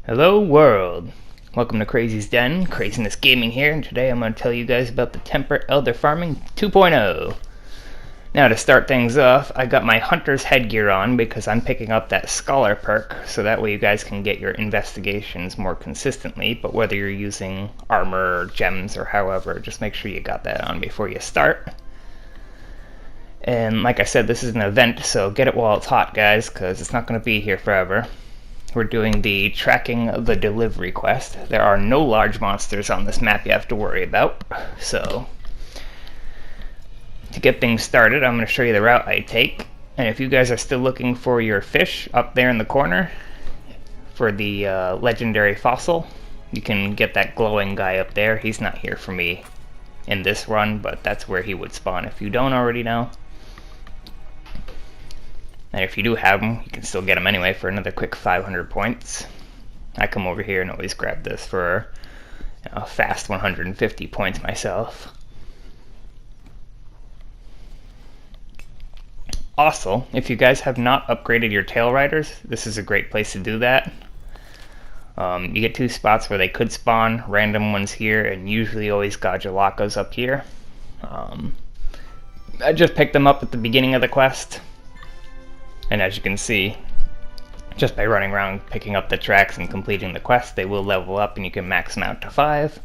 Hello world! Welcome to Crazy's Den, Craziness Gaming here, and today I'm going to tell you guys about the Temperate Elder Farming 2.0. Now to start things off, I got my Hunter's headgear on because I'm picking up that Scholar perk, so that way you guys can get your investigations more consistently, but whether you're using armor or gems or however, just make sure you got that on before you start. And like I said, this is an event, so get it while it's hot guys, because it's not going to be here forever. We're doing the tracking of the delivery quest. There are no large monsters on this map you have to worry about. So, to get things started, I'm going to show you the route I take. And if you guys are still looking for your fish up there in the corner, for the legendary fossil, you can get that glowing guy up there. He's not here for me in this run, but that's where he would spawn if you don't already know. And if you do have them, you can still get them anyway for another quick 500 points. I come over here and always grab this for a fast 150 points myself. Also, if you guys have not upgraded your tail riders, this is a great place to do that. You get two spots where they could spawn, random ones here, and usually always Gajalakas up here. I just picked them up at the beginning of the quest. And as you can see, just by running around picking up the tracks and completing the quest, they will level up and you can max them out to 5.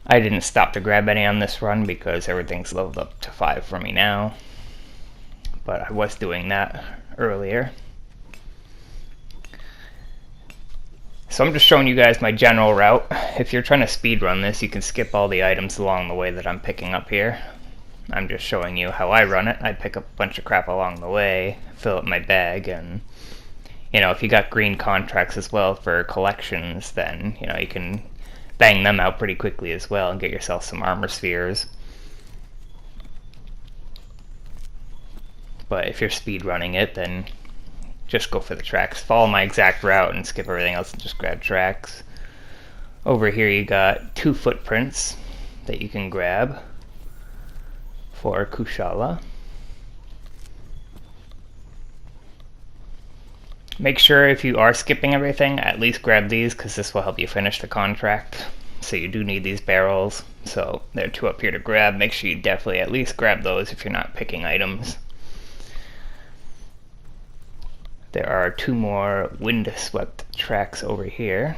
I didn't stop to grab any on this run because everything's leveled up to 5 for me now. But I was doing that earlier. So I'm just showing you guys my general route. If you're trying to speedrun this, you can skip all the items along the way that I'm picking up here. I'm just showing you how I run it. I pick up a bunch of crap along the way, fill up my bag, and if you got green contracts as well for collections, then you can bang them out pretty quickly as well and get yourself some armor spheres. But if you're speed running it, then just go for the tracks. Follow my exact route and skip everything else and just grab tracks. Over here you got 2 footprints that you can grab for Kushala. Make sure if you are skipping everything, at least grab these because this will help you finish the contract. So you do need these barrels. So there are 2 up here to grab. Make sure you definitely at least grab those if you're not picking items. There are 2 more wind-swept tracks over here.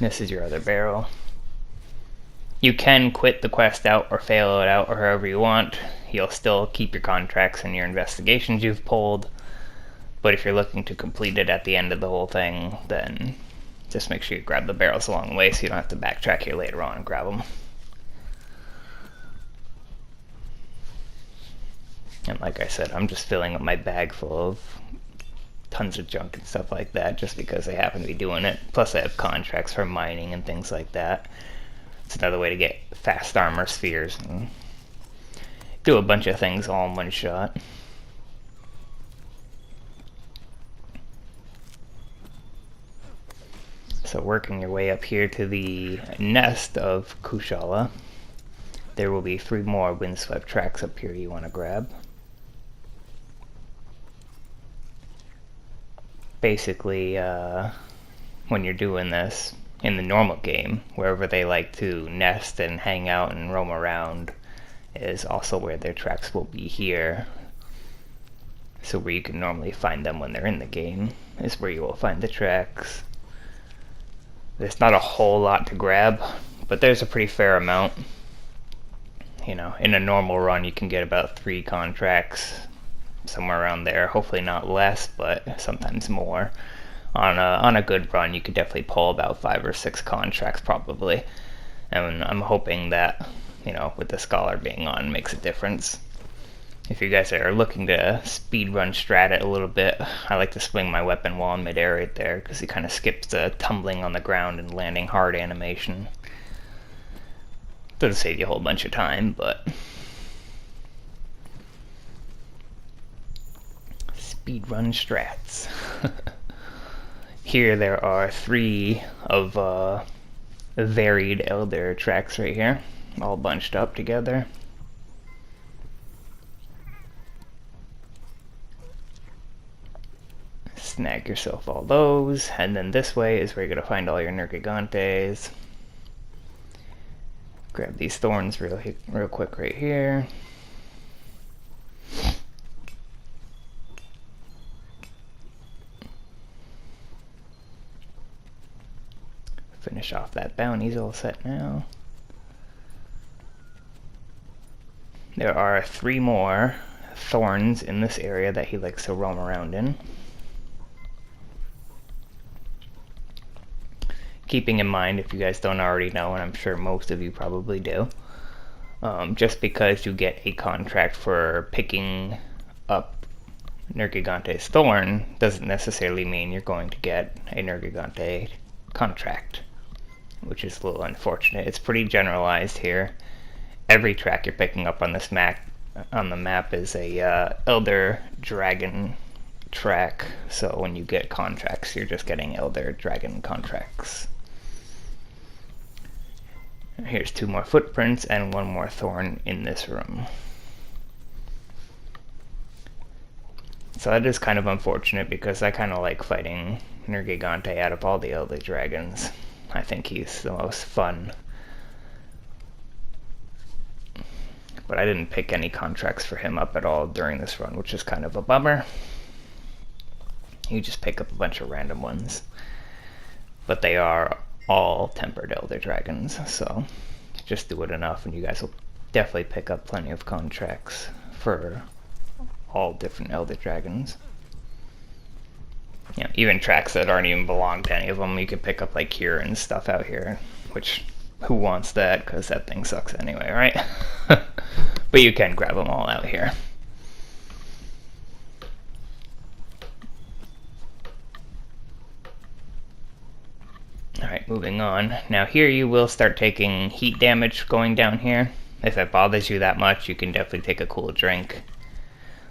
This is your other barrel. You can quit the quest out or fail it out or however you want. You'll still keep your contracts and your investigations you've pulled. But if you're looking to complete it at the end of the whole thing, then just make sure you grab the barrels along the way so you don't have to backtrack here later on and grab them. And like I said, I'm just filling up my bag full of tons of junk and stuff like that just because I happen to be doing it. Plus I have contracts for mining and things like that. It's another way to get fast armor spheres and do a bunch of things all in one shot. So working your way up here to the nest of Kushala, there will be 3 more windswept tracks up here you want to grab. Basically, when you're doing this in the normal game, wherever they like to nest and hang out and roam around is also where their tracks will be here. So where you can normally find them when they're in the game is where you will find the tracks. There's not a whole lot to grab, but there's a pretty fair amount. In a normal run you can get about 3 contracts, somewhere around there, hopefully not less, but sometimes more. On a good run you could definitely pull about 5 or 6 contracts probably, and I'm hoping that with the Scholar being on makes a difference. If you guys are looking to speedrun strat it a little bit, I like to swing my weapon while in midair right there because he kind of skips the tumbling on the ground and landing hard animation. Doesn't save you a whole bunch of time, but Speedrun strats. Here there are 3 of varied elder tracks right here, all bunched up together. Snag yourself all those, and then this way is where you're going to find all your Nergigantes. Grab these thorns real quick right here. Finish off that bounty's all set now. There are 3 more thorns in this area that he likes to roam around in. Keeping in mind, if you guys don't already know, and I'm sure most of you probably do, just because you get a contract for picking up Nergigante's thorn doesn't necessarily mean you're going to get a Nergigante contract, which is a little unfortunate. It's pretty generalized here. Every track you're picking up on this map is a Elder Dragon track, so when you get contracts, you're just getting Elder Dragon contracts. Here's 2 more footprints and 1 more thorn in this room. So that is kind of unfortunate because I kind of like fighting Nergigante out of all the Elder Dragons. I think he's the most fun. But I didn't pick any contracts for him up at all during this run, which is kind of a bummer. You just pick up a bunch of random ones. But they are all tempered Elder Dragons, so just do it enough and you guys will definitely pick up plenty of contracts for all different Elder Dragons. Yeah, even tracks that aren't even belong to any of them, you can pick up like here and stuff out here, which who wants that, because that thing sucks anyway, right? But you can grab them all out here. Alright, moving on. Now here you will start taking heat damage going down here. If it bothers you that much, you can definitely take a cool drink.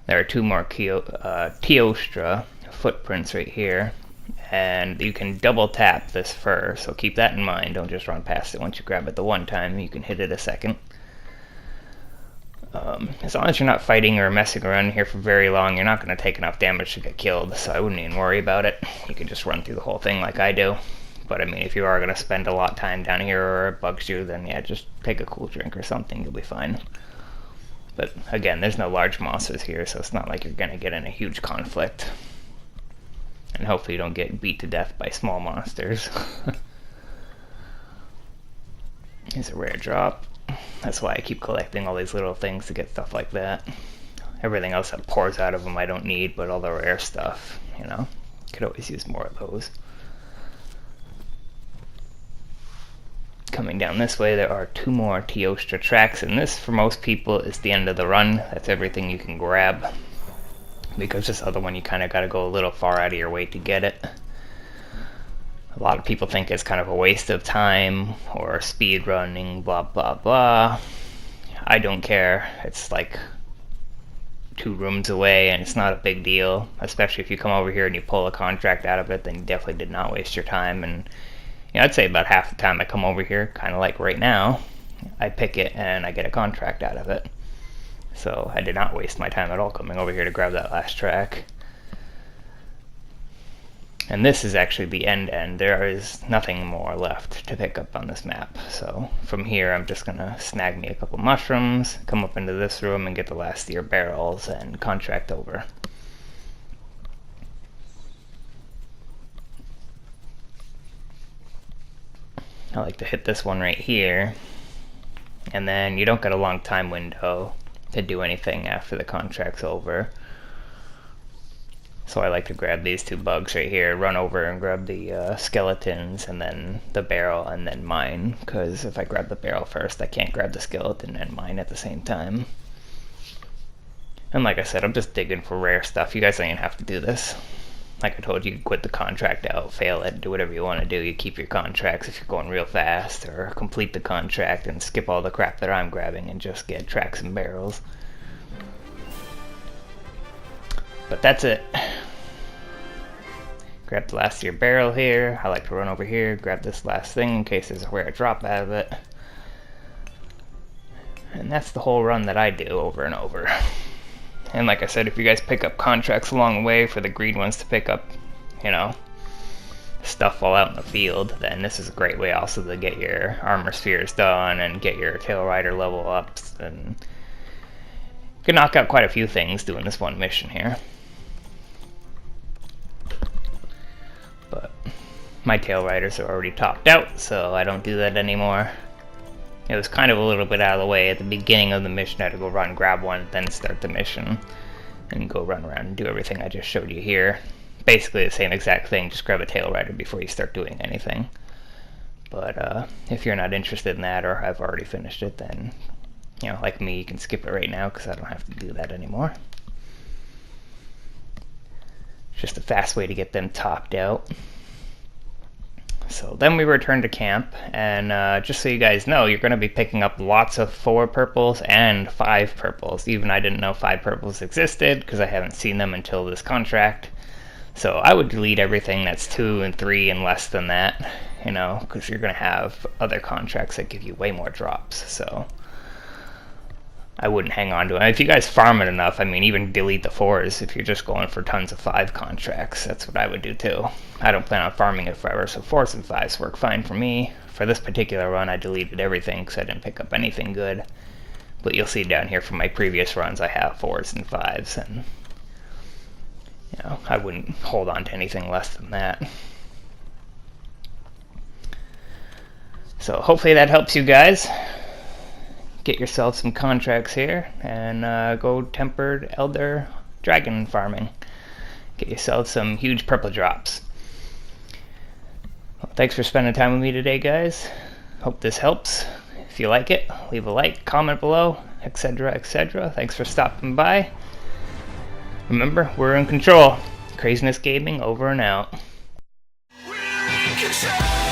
There are 2 more Ostra footprints right here. And you can double tap this fur, so keep that in mind. Don't just run past it. Once you grab it the one time, you can hit it a second. As long as you're not fighting or messing around here for very long, you're not going to take enough damage to get killed, so I wouldn't even worry about it. You can just run through the whole thing like I do. But I mean, if you are going to spend a lot of time down here or it bugs you, then yeah, just take a cool drink or something, you'll be fine. But again, there's no large monsters here, so it's not like you're going to get in a huge conflict. And hopefully you don't get beat to death by small monsters. Here's a rare drop. That's why I keep collecting all these little things to get stuff like that. Everything else that pours out of them I don't need, but all the rare stuff, you know, could always use more of those. Coming down this way, there are 2 more Ostra Tracks, and this, for most people, is the end of the run. That's everything you can grab, because this other one you kind of got to go a little far out of your way to get it. A lot of people think it's kind of a waste of time, or speed running, blah blah blah. I don't care. It's like 2 rooms away, and it's not a big deal, especially if you come over here and you pull a contract out of it, then you definitely did not waste your time. And you know, I'd say about half the time I come over here, kind of like right now, I pick it and I get a contract out of it. So I did not waste my time at all coming over here to grab that last track. And this is actually the end. There is nothing more left to pick up on this map. So from here I'm just going to snag me a couple mushrooms, come up into this room and get the last of your barrels and contract over. I like to hit this one right here, and then you don't get a long time window to do anything after the contract's over. So I like to grab these 2 bugs right here, run over and grab the skeletons, and then the barrel, and then mine, because if I grab the barrel first, I can't grab the skeleton and mine at the same time. And like I said, I'm just digging for rare stuff. You guys don't even have to do this. Like I told you, you can quit the contract out, fail it, do whatever you want to do. You keep your contracts if you're going real fast, or complete the contract and skip all the crap that I'm grabbing and just get tracks and barrels. But that's it. grab the last of your barrel here. I like to run over here, grab this last thing in case there's a rare drop out of it. And that's the whole run that I do over and over. And like I said, if you guys pick up contracts along the way for the green ones to pick up, you know, stuff while out in the field, then this is a great way also to get your armor spheres done and get your tail rider level ups, and you can knock out quite a few things doing this one mission here. But my tail riders are already topped out, so I don't do that anymore. It was kind of a little bit out of the way at the beginning of the mission. I had to go run, grab one, then start the mission, and go run around and do everything I just showed you here. Basically the same exact thing, just grab a tail rider before you start doing anything. But if you're not interested in that, or have already finished it, then, you know, like me, you can skip it right now because I don't have to do that anymore. It's just a fast way to get them topped out. So then we return to camp, and just so you guys know, you're going to be picking up lots of 4 purples and 5 purples. Even I didn't know 5 purples existed because I haven't seen them until this contract. So I would delete everything that's 2 and 3 and less than that, you know, because you're going to have other contracts that give you way more drops. So I wouldn't hang on to it. If you guys farm it enough, I mean, even delete the 4s if you're just going for tons of 5 contracts. That's what I would do too. I don't plan on farming it forever, so 4s and 5s work fine for me. For this particular run, I deleted everything because I didn't pick up anything good. But you'll see down here from my previous runs, I have 4s and 5s, and you know, I wouldn't hold on to anything less than that. So hopefully that helps you guys. Get yourself some contracts here, and go tempered elder dragon farming. Get yourself some huge purple drops. Well, thanks for spending time with me today, guys. Hope this helps. If you like it, leave a like, comment below, etc., etc. Thanks for stopping by. Remember, we're in control. Craziness Gaming over and out. We're in control.